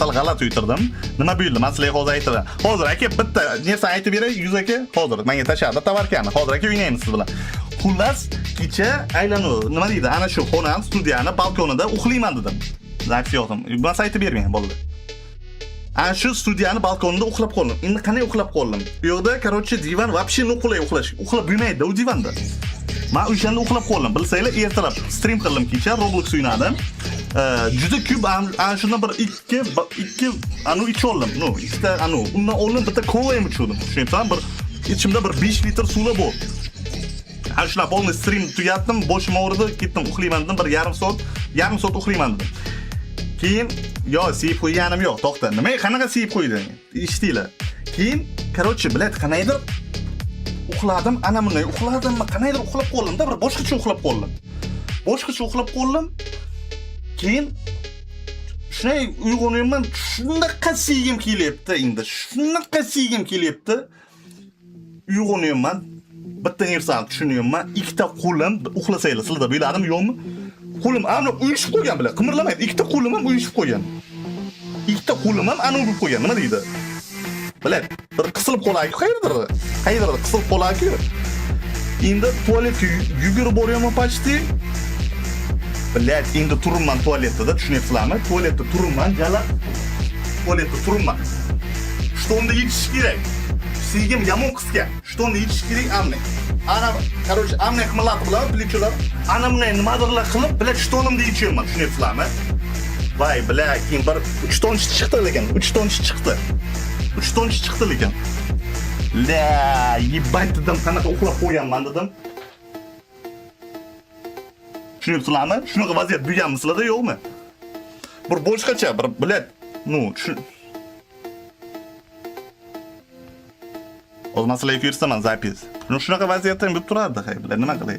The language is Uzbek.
Sal g'alati uytirdim. Nima bo'ldi? Man sizlarga hozir aytaman. Hozir aka bitta narsani aytib beray, 100 aka. Hozir menga tashladi tovarkani. Hozir aka o'ynaymiz siz bilan. Xullas, kecha aylanib, nima deydi? Ana shu xonam, studiyani balkonida uxlayman dedim. Zaps yo'qdim. Bas aytib bermang bo'ldi. Ana shu studiyani balkonida uxlab qoldim. Endi qanday uxlab qoldim? Bu yerda, короче, divan вообще nuqulay uxlash. Uxlab bo'lmaydi u divanda. Men o'shanda uxlab qoldim. Bilsanglar, ertalab stream qildim kecha, Roblox o'ynadim. Juda ko'p ana shundan bir ikki anu icholdim. No, ikkita anu. Undan oldin bitta kola ham ichdim. Tushunyapsan? Bir ichimda bir 5 litr suvlar bor. Ana shuna polni stream tugatdim, boshim og'ridi, ketdim uxlayman dedim, bir yarim soat uxlayman dedim. Keyin yo siyib qo'yganim yo'q, to'xta. Nima, qanaqa siyib qo'yding? Eshitdinglar. Keyin, короче, блядь, qanaydir uxladim, ana bunday uxladimmi, qanaydir uxlab qoldim-da, bir boshqacha uxlab qoldim. Keyin shunday uyg'onaman, shunaqa siygim kelyapti endi. Uyg'onaman. Bitta narsani tushunyapman. Ikkita qo'lim uxlasanglar, sizlarda bo'ladimi, yo'qmi? Qo'lim ana uyushib qo'ygan bilan, qimirlamaydi. Ikkita qo'lim ham uyushib qo'ygan. Ikkita qo'lim ham ana bo'lib qo'ygan. Nima deydi? Bilad, bir qisilib qoladi, qayerdir qisilib qoladi. Endi tualetga yugurib boryapman почти. Bilad, endi turibman tualetda, tushunyapsizlarmi? Tualetda turibman, jala. Tualetda turibman. Shtonda yechish kerak. Siygim yomon qisqa. Shtonda yechish kerak amne. Ana, короче, amne qimirlatib bilan plicholar. Ana bunday nimadirlar qilib, bilad, shtonimda yechaman, tushunyapsizlarmi? Voy, bilad, keyin bir 3 ton chiqdi lekin, 3 ton chiqdi lekin. La, yebat dedim, qanaqa uxlab qo'yganman dedim. Tushunyapsizlarmi? Shunaqa vaziyat bo'lganmi sizlarda yo'qmi? Bir boshqacha, bir bilad, ну, O'z masalai ko'rsaman zapis. Shunaqa vaziyatda ham bo'lib turardi, hay, bilad, nima qilay?